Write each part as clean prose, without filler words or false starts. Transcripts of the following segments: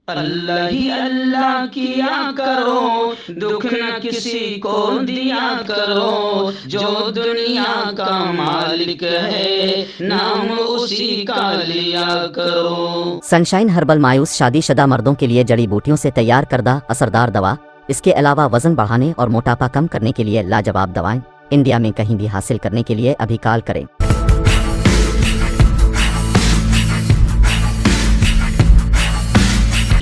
اللہ ہی اللہ کیا کرو، دکھ نہ کسی کو دیا کرو، جو دنیا کا مالک ہے نام اسی کا لیا کرو۔ سنشائن ہربل مایوس شادی شدہ مردوں کے لیے جڑی بوٹیوں سے تیار کردہ اثردار دوا، اس کے علاوہ وزن بڑھانے اور موٹاپا کم کرنے کے لیے لاجواب دوائیں انڈیا میں کہیں بھی حاصل کرنے کے لیے ابھی کال کریں۔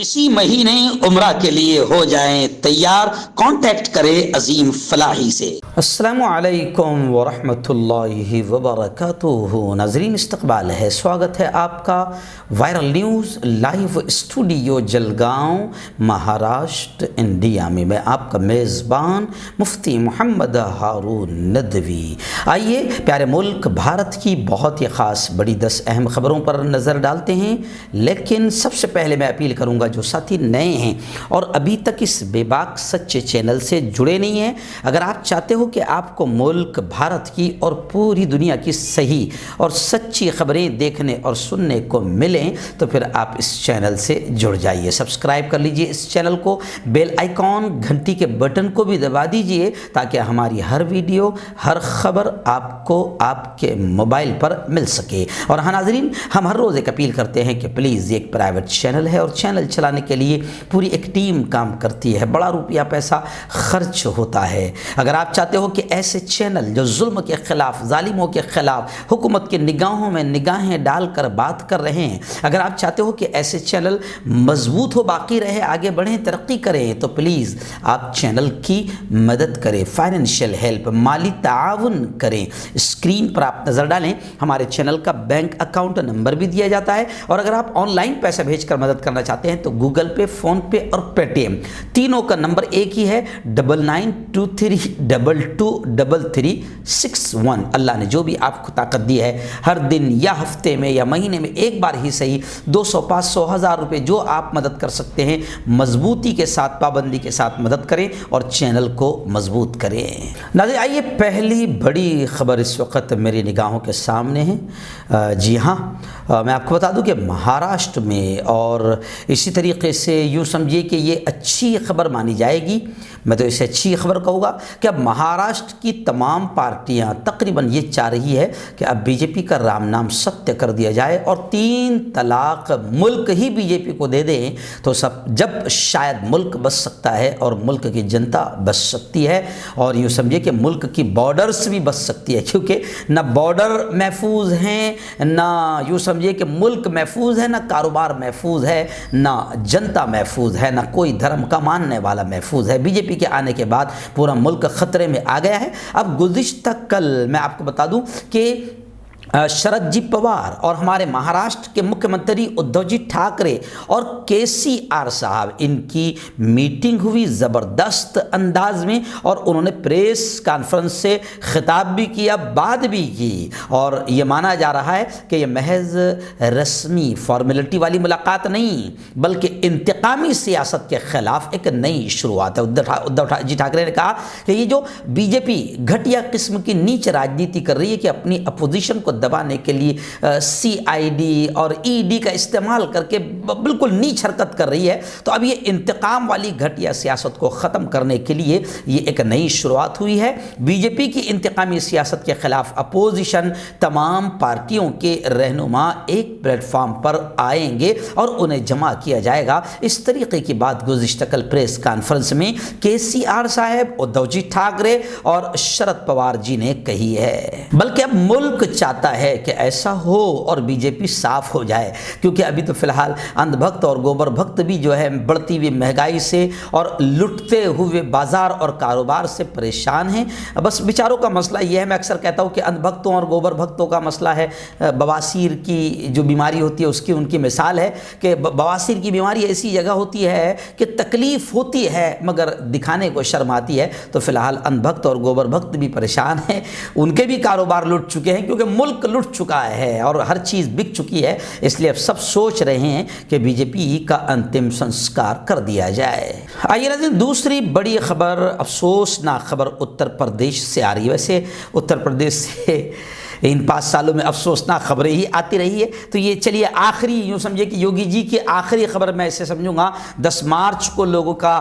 اسی مہینے عمرہ کے لیے ہو جائیں تیار، کانٹیکٹ کریں عظیم فلاحی سے۔ السلام علیکم ورحمۃ اللہ وبرکاتہ۔ ناظرین استقبال ہے، سواگت ہے آپ کا viral news live studio Jalgaon Maharashtra India میں آپ کا میزبان مفتی محمد ہارون ندوی۔ آئیے پیارے ملک بھارت کی بہت ہی خاص بڑی 10 اہم خبروں پر نظر ڈالتے ہیں، لیکن سب سے پہلے میں اپیل کروں گا جو ساتھی نئے ہیں اور ابھی تک اس بے باک سچے چینل سے جڑے نہیں ہیں، اگر آپ چاہتے ہو کہ آپ کو ملک بھارت کی اور پوری دنیا کی صحیح اور سچی خبریں دیکھنے اور سننے کو ملیں تو پھر آپ اس چینل سے جڑ جائیے، سبسکرائب کر لیجئے اس چینل کو، بیل آئیکن گھنٹی کے بٹن کو بھی دبا دیجئے تاکہ ہماری ہر ویڈیو ہر خبر آپ کو آپ کے موبائل پر مل سکے۔ اور ہاں ناظرین، ہم ہر روز ایک اپیل کرتے ہیں کہ پلیز یہ ایک پرائیویٹ چینل ہے اور چینل چلانے کے لیے پوری ایک ٹیم کام کرتی ہے، بڑا روپیہ پیسہ خرچ ہوتا ہے۔ اگر آپ چاہتے ہو کہ ایسے چینل جو ظلم کے خلاف، ظالموں کے خلاف، حکومت کے نگاہوں میں نگاہیں ڈال کر بات کر رہے ہیں، اگر آپ چاہتے ہو کہ ایسے چینل مضبوط ہو، باقی رہے، آگے بڑھیں، ترقی کریں، تو پلیز آپ چینل کی مدد کریں، فائنینشیل ہیلپ، مالی تعاون کریں۔ اسکرین پر آپ نظر ڈالیں، ہمارے چینل کا بینک اکاؤنٹ نمبر بھی دیا جاتا ہے، اور اگر آپ آن لائن پیسہ بھیج کر مدد کرنا چاہتے ہیں تو گوگل پے، فون پے اور پے ٹی ایم تینوں کا نمبر ایک ہی ہے، 9923223361۔ اللہ نے جو بھی آپ کو طاقت دی ہے، ہر دن یا ہفتے میں یا مہینے میں ایک بار ہی صحیح 200، 500، 1000 روپے جو آپ مدد کر سکتے ہیں، مضبوطی کے ساتھ، پابندی کے ساتھ مدد کریں اور چینل کو مضبوط کریں۔ ناظرین آئیے پہلی بڑی خبر اس وقت میری نگاہوں کے سامنے ہے۔ جی ہاں، میں آپ کو بتا دوں کہ مہاراشٹر میں، اور اسی طریقے سے یوں سمجھیے کہ یہ اچھی خبر مانی جائے گی، میں تو اسے اچھی خبر کہوں گا کہ اب مہاراشٹر کی تمام پارٹیاں تقریباً یہ چاہ رہی ہے کہ اب بی جے پی کا رام نام ستیہ کر دیا جائے اور 3 طلاق ملک ہی بی جے پی کو دے دیں، تو جب شاید ملک بچ سکتا ہے اور ملک کی جنتا بچ سکتی ہے، اور یوں سمجھیے کہ ملک کی بارڈرز بھی بچ سکتی ہے، کیونکہ نہ بارڈر محفوظ ہیں، نہ یوں سمجھیے کہ ملک محفوظ ہے، نہ کاروبار محفوظ ہے، نہ جنتا محفوظ ہے، نہ کوئی دھرم کا ماننے والا محفوظ ہے۔ بی جے پی کے آنے کے بعد پورا ملک خطرے میں آ گیا ہے۔ اب گزشتہ کل میں آپ کو بتا دوں کہ شرد جی پوار اور ہمارے مہاراشٹر کے مکھیہ منتری ادھو جی ٹھاکرے اور کے سی آر صاحب، ان کی میٹنگ ہوئی زبردست انداز میں، اور انہوں نے پریس کانفرنس سے خطاب بھی کیا، بات بھی کی، اور یہ مانا جا رہا ہے کہ یہ محض رسمی فارمیلٹی والی ملاقات نہیں بلکہ انتقامی سیاست کے خلاف ایک نئی شروعات ہے۔ ادھو جی ٹھاکرے نے کہا کہ یہ جو بی جے پی گھٹیا قسم کی نیچ راجنیتی کر رہی ہے کہ اپنی اپوزیشن کو دبانے کے لیے سی آئی ڈی اور ای ڈی کا استعمال کر کے بالکل نیچ حرکت کر رہی ہے، تو اب یہ انتقام والی گھٹیا سیاست کو ختم کرنے کے لیے یہ ایک نئی شروعات ہوئی ہے۔ بی جے پی کی انتقامی سیاست کے خلاف اپوزیشن تمام پارٹیوں کے رہنما ایک پلیٹ فارم پر آئیں گے اور انہیں جمع کیا جائے گا۔ اس طریقے کی بات گزشتہ کل پریس کانفرنس میں کے سی آر صاحب، ادھو جی ٹھاکرے اور شرد پوار جی نے کہی ہے، بلکہ اب ملک چاہتا ہے کہ ایسا ہو اور بی جے پی صاف ہو جائے، کیونکہ ابھی تو فی الحال اندھ بھکت اور گوبر بھکت بھی جو ہے بڑھتی ہوئی مہنگائی سے اور لٹتے ہوئے بازار اور کاروبار سے پریشان ہیں۔ بس بیچاروں کا مسئلہ یہ ہے، میں اکثر کہتا ہوں کہ اندھ بھکتوں اور گوبر بھکتوں کا مسئلہ ہے بواسیر کی جو بیماری ہوتی ہے، اس کی ان کی مثال ہے کہ بواسیر کی بیماری ایسی جگہ ہوتی ہے کہ تکلیف ہوتی ہے مگر دکھانے کو شرم آتی ہے، تو فی الحال اندھ بھکت اور گوبر بھکت بھی پریشان ہیں، ان کے بھی کاروبار لٹ چکے ہیں کیونکہ ملک لٹ چکا ہے اور ہر چیز بک چکی ہے، اس لیے اب سب سوچ رہے ہیں کہ بی جے پی کا انتم سنسکار کر دیا جائے۔ آئیے ناظرین دوسری بڑی خبر، افسوسناک خبر اتر پردیش سے آ رہی ہے۔ ویسے اتر پردیش سے ان 5 سالوں میں افسوسناک خبریں ہی آتی رہی ہے۔ تو یہ چلیے آخری یوں سمجھے کہ یوگی جی کی آخری خبر میں اسے سمجھوں گا 10 مارچ کو لوگوں کا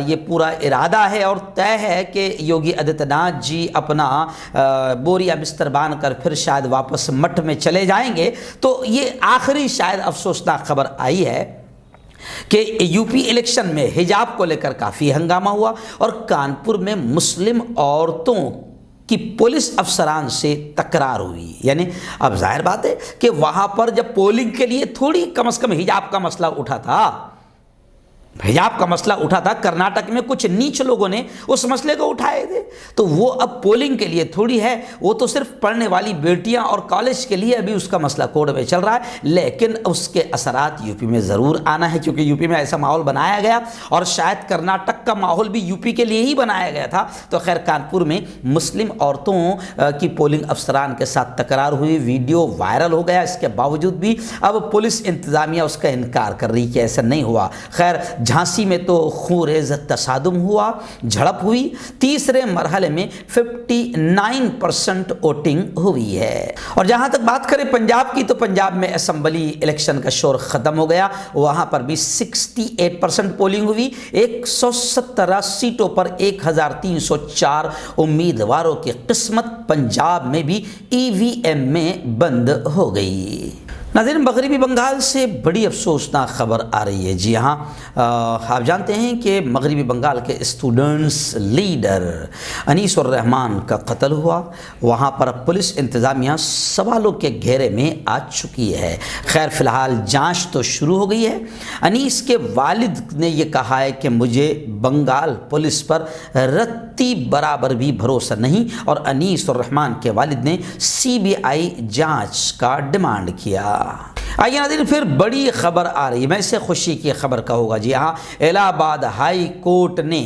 یہ پورا ارادہ ہے اور طے ہے کہ یوگی آدتیہ ناتھ جی اپنا بوریا بستر باندھ کر پھر شاید واپس مٹھ میں چلے جائیں گے۔ تو یہ آخری شاید افسوسناک خبر آئی ہے کہ یو پی الیکشن میں حجاب کو لے کر کافی ہنگامہ ہوا اور کانپور میں مسلم عورتوں کی پولیس افسران سے تکرار ہوئی۔ یعنی اب ظاہر بات ہے کہ وہاں پر جب پولنگ کے لیے تھوڑی کم از کم حجاب کا مسئلہ اٹھا تھا، حجاب کا مسئلہ اٹھا تھا، کرناٹک میں کچھ نیچ لوگوں نے اس مسئلے کو اٹھائے تھے، تو وہ اب پولنگ کے لیے تھوڑی ہے، وہ تو صرف پڑھنے والی بیٹیاں اور کالج کے لیے ابھی اس کا مسئلہ کورٹ میں چل رہا ہے، لیکن اس کے اثرات یو پی میں ضرور آنا ہے، کیونکہ یو پی میں ایسا ماحول بنایا گیا اور شاید کرناٹک کا ماحول بھی یو پی کے لیے ہی بنایا گیا تھا۔ تو خیر کانپور میں مسلم عورتوں کی پولنگ افسران کے ساتھ تکرار ہوئی، ویڈیو وائرل ہو گیا، اس کے باوجود بھی اب پولیس انتظامیہ اس کا انکار کر رہی کہ ایسا نہیں ہوا۔ خیر جھانسی میں تو خونریز تصادم ہوا، جھڑپ ہوئی، تیسرے مرحلے میں 59% ووٹنگ ہوئی ہے۔ اور جہاں تک بات کریں پنجاب کی، تو پنجاب میں اسمبلی الیکشن کا شور ختم ہو گیا، وہاں پر بھی 68% پولنگ ہوئی، 117 سیٹوں پر 1304 امیدواروں کی قسمت پنجاب میں بھی EVM میں بند ہو گئی۔ ناظرین مغربی بنگال سے بڑی افسوسناک خبر آ رہی ہے۔ جی ہاں، آپ جانتے ہیں کہ مغربی بنگال کے اسٹوڈنٹس لیڈر انیس الرحمان کا قتل ہوا، وہاں پر پولیس انتظامیہ سوالوں کے گھیرے میں آ چکی ہے۔ خیر فی الحال جانچ تو شروع ہو گئی ہے۔ انیس کے والد نے یہ کہا ہے کہ مجھے بنگال پولیس پر رتی برابر بھی بھروسہ نہیں، اور انیس الرحمان کے والد نے CBI جانچ کا ڈیمانڈ کیا۔ آئیے ناظرین پھر بڑی خبر آ رہی ہے، میں اسے خوشی کی خبر کہوں گا۔ جی ہاں، الہ آباد ہائی کورٹ نے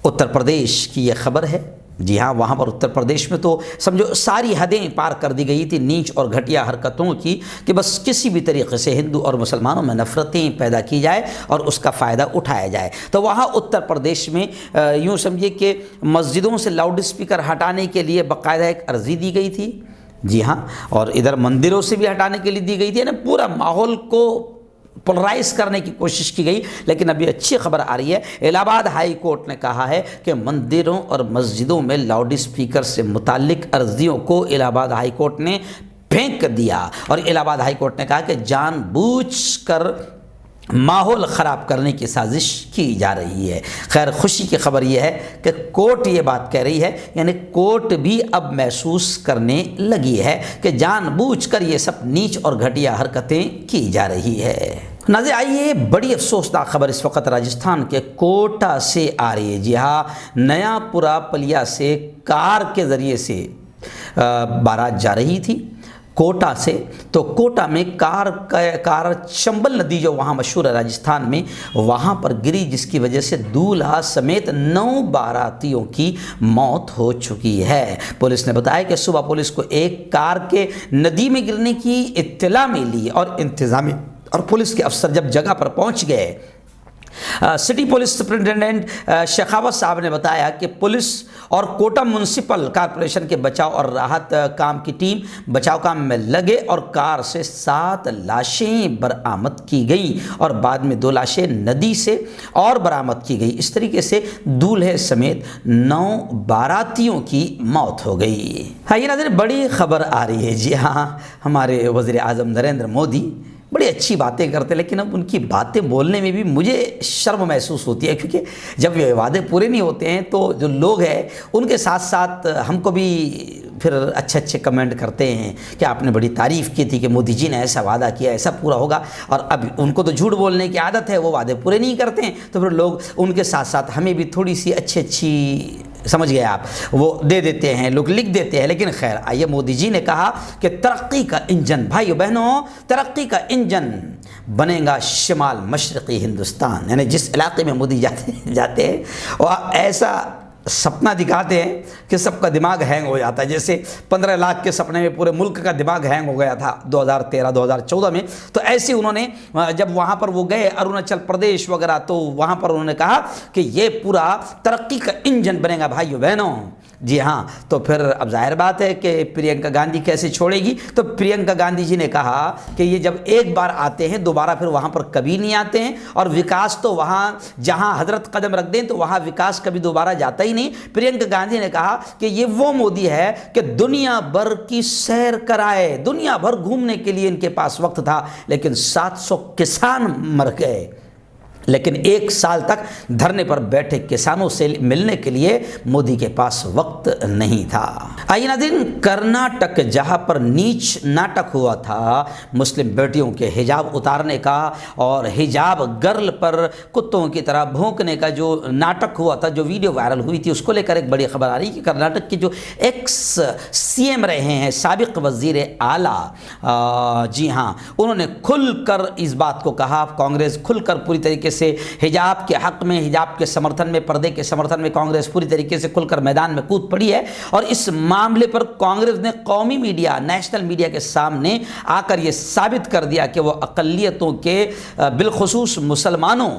اتر پردیش کی یہ خبر ہے۔ جی ہاں، وہاں پر اتر پردیش میں تو سمجھو ساری حدیں پار کر دی گئی تھی نیچ اور گھٹیا حرکتوں کی، کہ بس کسی بھی طریقے سے ہندو اور مسلمانوں میں نفرتیں پیدا کی جائے اور اس کا فائدہ اٹھایا جائے۔ تو وہاں اتر پردیش میں یوں سمجھیے کہ مسجدوں سے لاؤڈ اسپیکر ہٹانے کے لیے باقاعدہ ایک عرضی دی گئی تھی۔ جی ہاں، اور ادھر مندروں سے بھی ہٹانے کے لیے دی گئی تھی، یعنی پورا ماحول کو پولرائز کرنے کی کوشش کی گئی۔ لیکن ابھی اچھی خبر آ رہی ہے، الہ آباد ہائی کورٹ نے کہا ہے کہ مندروں اور مسجدوں میں لاؤڈ اسپیکر سے متعلق عرضیوں کو الہ آباد ہائی کورٹ نے پھینک دیا، اور الہ آباد ہائی کورٹ نے کہا کہ جان بوجھ کر ماحول خراب کرنے کی سازش کی جا رہی ہے۔ خیر خوشی کی خبر یہ ہے کہ کورٹ یہ بات کہہ رہی ہے، یعنی کورٹ بھی اب محسوس کرنے لگی ہے کہ جان بوجھ کر یہ سب نیچ اور گھٹیا حرکتیں کی جا رہی ہے۔ ناظرین آئیے بڑی افسوسناک خبر اس وقت راجستھان کے کوٹا سے آ رہی ہے۔ جی ہاں، نیا پورا پلیا سے کار کے ذریعے سے بارات جا رہی تھی کوٹا سے، تو کوٹا میں کار چمبل ندی جو وہاں مشہور ہے راجستھان میں، وہاں پر گری، جس کی وجہ سے دولہا سمیت 9 باراتیوں کی موت ہو چکی ہے۔ پولیس نے بتایا کہ صبح پولیس کو ایک کار کے ندی میں گرنے کی اطلاع ملی، اور انتظامی اور پولیس کے افسر جب جگہ پر پہنچ گئے، سٹی پولیس سپرنٹینڈنٹ شیخاوت صاحب نے بتایا کہ پولیس اور کوٹا میونسپل کارپوریشن کے بچاؤ اور راحت کام کی ٹیم بچاؤ کام میں لگے، اور کار سے 7 لاشیں برآمد کی گئیں، اور بعد میں 2 لاشیں ندی سے اور برآمد کی گئی۔ اس طریقے سے دولہے سمیت 9 باراتیوں کی موت ہو گئی۔ ہاں یہ ناظرین بڑی خبر آ رہی ہے۔ جی ہاں، ہمارے وزیر اعظم نریندر مودی بڑی اچھی باتیں کرتے، لیکن اب ان کی باتیں بولنے میں بھی مجھے شرم محسوس ہوتی ہے، کیونکہ جب یہ وعدے پورے نہیں ہوتے ہیں تو جو لوگ ہیں ان کے ساتھ ساتھ ہم کو بھی پھر اچھے کمنٹ کرتے ہیں کہ آپ نے بڑی تعریف کی تھی کہ مودی جی نے ایسا وعدہ کیا، ایسا پورا ہوگا، اور اب ان کو تو جھوٹ بولنے کی عادت ہے، وہ وعدے پورے نہیں کرتے ہیں، تو پھر لوگ ان کے ساتھ ساتھ ہمیں بھی تھوڑی سی اچھی سمجھ گئے آپ، وہ دے دیتے ہیں، لوگ لکھ دیتے ہیں۔ لیکن خیر آئیے، مودی جی نے کہا کہ ترقی کا انجن، بھائیو بہنوں، ترقی کا انجن بنے گا شمال مشرقی ہندوستان، یعنی جس علاقے میں مودی جاتے ہیں وہ ایسا سپنا دکھاتے ہیں کہ سب کا دماغ ہینگ ہو جاتا ہے، جیسے 15 لاکھ کے سپنے میں پورے ملک کا دماغ ہینگ ہو گیا تھا 2013-2014 میں۔ تو ایسے انہوں نے جب وہاں پر وہ گئے اروناچل پردیش وغیرہ، تو وہاں پر انہوں نے کہا کہ یہ پورا ترقی کا انجن بنے گا بھائیو بہنوں، جی ہاں، تو پھر اب ظاہر بات ہے کہ پرینکا گاندھی کیسے چھوڑے گی؟ تو پرینکا گاندھی جی نے کہا کہ یہ جب ایک بار آتے ہیں دوبارہ پھر وہاں پر کبھی نہیں آتے ہیں، اور وکاس تو وہاں جہاں حضرت قدم رکھ دیں تو وہاں وکاس کبھی دوبارہ جاتا ہی نہیں۔ پرینکا گاندھی نے کہا کہ یہ وہ مودی ہے کہ دنیا بھر کی سیر کرائے، دنیا بھر گھومنے کے لیے ان کے پاس وقت تھا، لیکن 700 کسان مر گئے، لیکن 1 سال تک دھرنے پر بیٹھے کسانوں سے ملنے کے لیے مودی کے پاس وقت نہیں تھا۔ آئیے ناظرین، کرناٹک جہاں پر نیچ ناٹک ہوا تھا مسلم بیٹیوں کے حجاب اتارنے کا اور حجاب گرل پر کتوں کی طرح بھونکنے کا جو ناٹک ہوا تھا، جو ویڈیو وائرل ہوئی تھی، اس کو لے کر ایک بڑی خبر آ رہی کہ کرناٹک کے جو ایکس سی ایم رہے ہیں، سابق وزیر اعلیٰ، جی ہاں، انہوں نے کھل کر اس بات کو کہا، کانگریس کھل کر پوری طریقے سے حجاب کے حق میں، حجاب کے سمرتھن میں، پردے کے سمرتھن میں کانگریس پوری طریقے سے کھل کر میدان میں کود پڑی ہے، اور اس معاملے پر کانگریس نے قومی میڈیا، نیشنل میڈیا کے سامنے آ کر یہ ثابت کر دیا کہ وہ اقلیتوں کے بالخصوص مسلمانوں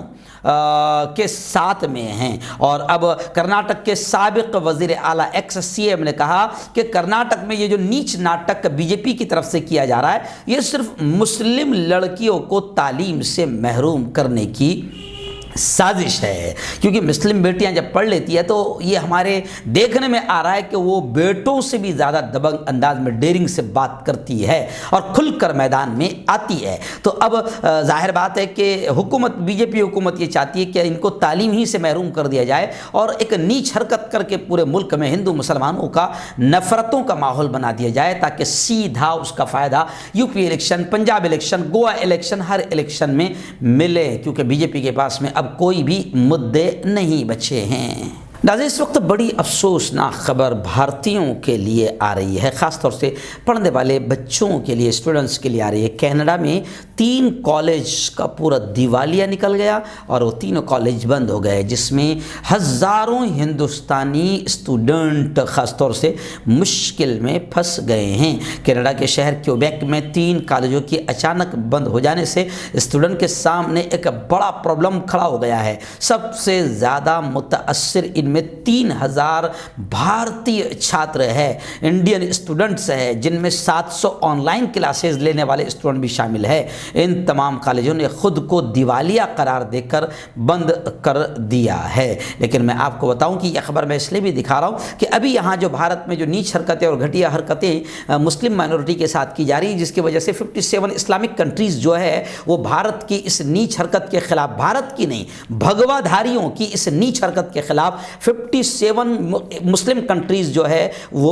کے ساتھ میں ہیں۔ اور اب کرناٹک کے سابق وزیر اعلیٰ ایکس سی ایم نے کہا کہ کرناٹک میں یہ جو نیچ ناٹک بی جے پی کی طرف سے کیا جا رہا ہے، یہ صرف مسلم لڑکیوں کو تعلیم سے محروم کرنے کی سازش ہے، کیونکہ مسلم بیٹیاں جب پڑھ لیتی ہے تو یہ ہمارے دیکھنے میں آ رہا ہے کہ وہ بیٹوں سے بھی زیادہ دبنگ انداز میں ڈیرنگ سے بات کرتی ہے اور کھل کر میدان میں آتی ہے۔ تو اب ظاہر بات ہے کہ حکومت، بی جے پی حکومت یہ چاہتی ہے کہ ان کو تعلیم ہی سے محروم کر دیا جائے اور ایک نیچ حرکت کر کے پورے ملک میں ہندو مسلمانوں کا نفرتوں کا ماحول بنا دیا جائے، تاکہ سیدھا اس کا فائدہ U P election, Punjab election, Goa election, ہر الیکشن میں ملے، کیونکہ بی جے پی کے پاس میں اب کوئی بھی مدعے نہیں بچے ہیں۔ ناظرین، اس وقت بڑی افسوسناک خبر بھارتیوں کے لیے آ رہی ہے، خاص طور سے پڑھنے والے بچوں کے لیے، اسٹوڈنٹس کے لیے آ رہی ہے۔ کینیڈا میں 3 کالج کا پورا دیوالیہ نکل گیا اور وہ 3 کالج بند ہو گئے، جس میں ہزاروں ہندوستانی اسٹوڈنٹ خاص طور سے مشکل میں پھنس گئے ہیں۔ کینیڈا کے شہر کیوبیک میں 3 کالجوں کی اچانک بند ہو جانے سے اسٹوڈنٹ کے سامنے ایک بڑا پرابلم کھڑا ہو گیا ہے۔ سب سے زیادہ متاثر ان میں 3000 بھارتی چھاتر ہے، انڈین اسٹوڈنٹس ہے، جن میں 700 آن لائن کلاسز لینے والے اسٹوڈنٹ بھی شامل ہے۔ ان تمام کالجوں نے خود کو دیوالیہ قرار دے کر بند کر دیا ہے۔ لیکن میں آپ کو بتاؤں کہ یہ خبر میں اس لیے بھی دکھا رہا ہوں کہ ابھی یہاں جو بھارت میں جو نیچ حرکتیں اور گھٹیا حرکتیں مسلم مائنورٹی کے ساتھ کی جا رہی ہیں، جس کی وجہ سے 57 اسلامک کنٹریز جو ہے وہ بھارت کی اس نیچ حرکت کے خلاف، بھارت کی نہیں، بھگوا دھاریوں کی اس نیچ حرکت کے خلاف 57 مسلم کنٹریز جو ہے وہ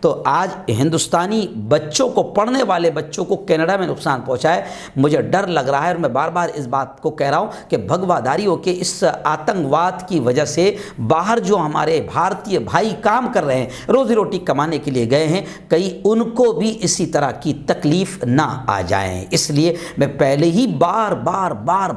تو آج ہندوستانی بچوں کو، پڑھنے والے بچوں کو کینیڈا میں نقصان پہنچا ہے۔ مجھے ڈر لگ رہا ہے اور میں بار بار اس بات کو کہہ رہا ہوں کہ بھگوا دھاریوں کے اس آتنکواد کی وجہ سے باہر جو ہمارے بھارتی بھائی کام کر رہے ہیں، روزی روٹی کمانے کے لیے گئے ہیں، کہیں ان کو بھی اسی طرح کی تکلیف نہ آ جائیں۔ اس لیے میں پہلے ہی بار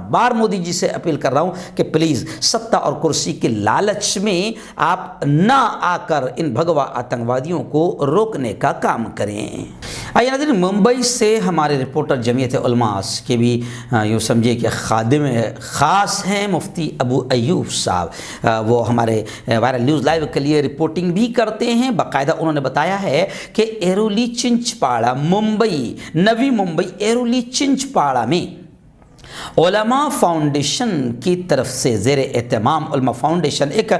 بار مودی جی سے اپیل کر رہا ہوں کہ پلیز ستہ اور کرسی کے لالچ میں آپ نہ آ کر ان بھگوا آتنکوادیوں کو روکنے کا کام کریں۔ آئیے ناظرین، ممبئی سے ہمارے رپورٹر جمعیت علماء کے بھی یوں سمجھے کہ خادم خاص ہیں مفتی ابو ایوب صاحب، وہ ہمارے وائرل نیوز لائیو کے لیے رپورٹنگ بھی کرتے ہیں۔ باقاعدہ انہوں نے بتایا ہے کہ ایرولی چنچپاڑا، ممبئی، نوی ممبئی ایرولی چنچپاڑا میں علماء فاؤنڈیشن کی طرف سے زیر اہتمام علماء فاؤنڈیشن ایک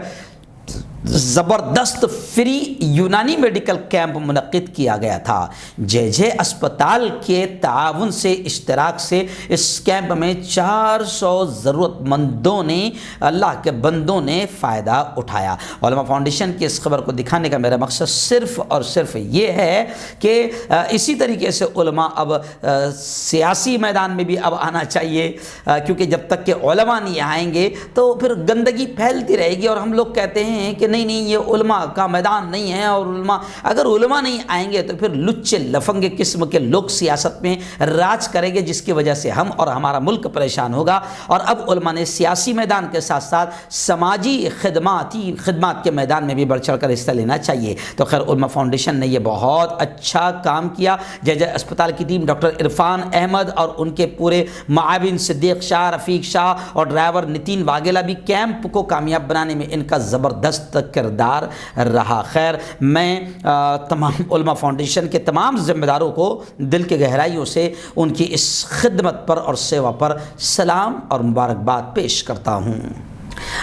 زبردست فری یونانی میڈیکل کیمپ منعقد کیا گیا تھا۔ جے اسپتال کے تعاون سے، اشتراک سے اس کیمپ میں 400 ضرورت مندوں نے، اللہ کے بندوں نے فائدہ اٹھایا۔ علماء فاؤنڈیشن کی اس خبر کو دکھانے کا میرا مقصد صرف اور صرف یہ ہے کہ اسی طریقے سے علماء اب سیاسی میدان میں بھی اب آنا چاہیے، کیونکہ جب تک کہ علماء نہیں آئیں گے تو پھر گندگی پھیلتی رہے گی، اور ہم لوگ کہتے ہیں کہ نہیں یہ علماء کا میدان نہیں ہے، اور اگر علماء نہیں آئیں گے تو پھر لچے لفنگے قسم کے لوگ سیاست میں راج کریں گے، جس کی وجہ سے ہم اور ہمارا ملک پریشان ہوگا۔ اور اب علماء نے سیاسی میدان کے ساتھ ساتھ سماجی خدمات کے میدان میں بھی بڑھ چڑھ کر حصہ لینا چاہیے۔ تو خیر، علماء فاؤنڈیشن نے یہ بہت اچھا کام کیا۔ جے اسپتال کی ٹیم، ڈاکٹر عرفان احمد اور ان کے پورے معاون صدیق شاہ، رفیق شاہ اور ڈرائیور نتین واگیلا بھی کیمپ کو کامیاب بنانے میں ان کا زبردست کردار رہا۔ خیر، میں تمام علماء فاؤنڈیشن کے تمام ذمہ داروں کو دل کے گہرائیوں سے ان کی اس خدمت پر اور سیوا پر سلام اور مبارکباد پیش کرتا ہوں۔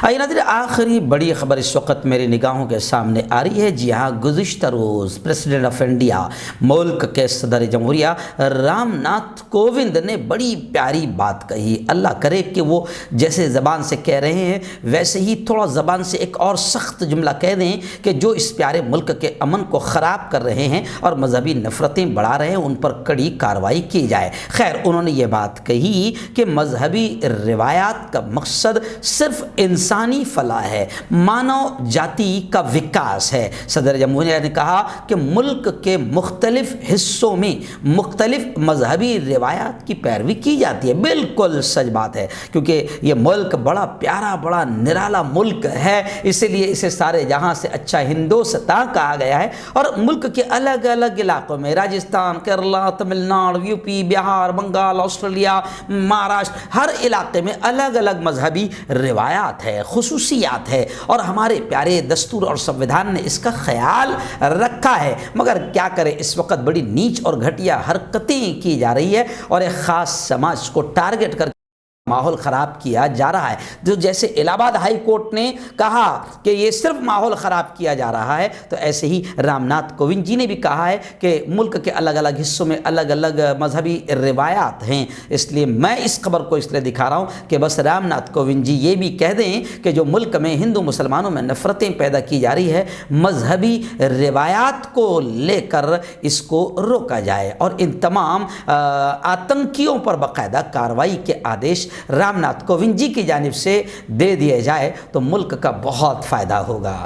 آئیے ناظرین، آخری بڑی خبر اس وقت میری نگاہوں کے سامنے آ رہی ہے۔ جی ہاں، گزشتہ روز پریزیڈنٹ آف انڈیا، ملک کے صدر جمہوریہ رام ناتھ کووند نے بڑی پیاری بات کہی۔ اللہ کرے کہ وہ جیسے زبان سے کہہ رہے ہیں ویسے ہی تھوڑا زبان سے ایک اور سخت جملہ کہہ دیں کہ جو اس پیارے ملک کے امن کو خراب کر رہے ہیں اور مذہبی نفرتیں بڑھا رہے ہیں ان پر کڑی کارروائی کی جائے۔ خیر، انہوں نے یہ بات کہی کہ مذہبی روایات کا مقصد صرف انسانی فلاح ہے، مانو جاتی کا وکاس ہے۔ صدر جمہوریہ نے کہا کہ ملک کے مختلف حصوں میں مختلف مذہبی روایات کی پیروی کی جاتی ہے۔ بالکل سچ بات ہے، کیونکہ یہ ملک بڑا پیارا، بڑا نرالا ملک ہے، اسی لیے اسے سارے جہاں سے اچھا ہندوستان کہا گیا ہے۔ اور ملک کے الگ الگ علاقوں میں، راجستھان، کیرلا، تمل ناڈو، یو پی، بہار، بنگال، آسٹریلیا، مہاراشٹر، ہر علاقے میں الگ الگ مذہبی روایات ہے، خصوصیات ہے، اور ہمارے پیارے دستور اور سنویدھان نے اس کا خیال رکھا ہے۔ مگر کیا کرے، اس وقت بڑی نیچ اور گھٹیا حرکتیں کی جا رہی ہے اور ایک خاص سماج کو ٹارگٹ کر ماحول خراب کیا جا رہا ہے۔ جو جیسے الہ آباد ہائی کورٹ نے کہا کہ یہ صرف ماحول خراب کیا جا رہا ہے، تو ایسے ہی رام ناتھ کووند جی نے بھی کہا ہے کہ ملک کے الگ الگ حصوں میں الگ الگ مذہبی روایات ہیں۔ اس لیے میں اس خبر کو اس لیے دکھا رہا ہوں کہ بس رام ناتھ کووند جی یہ بھی کہہ دیں کہ جو ملک میں ہندو مسلمانوں میں نفرتیں پیدا کی جا رہی ہے، مذہبی روایات کو لے کر اس کو روکا جائے اور ان تمام آتنکیوں پر باقاعدہ کارروائی کے آدیش رام ناتھ کووند جی کی جانب سے دے دیے جائے تو ملک کا بہت فائدہ ہوگا۔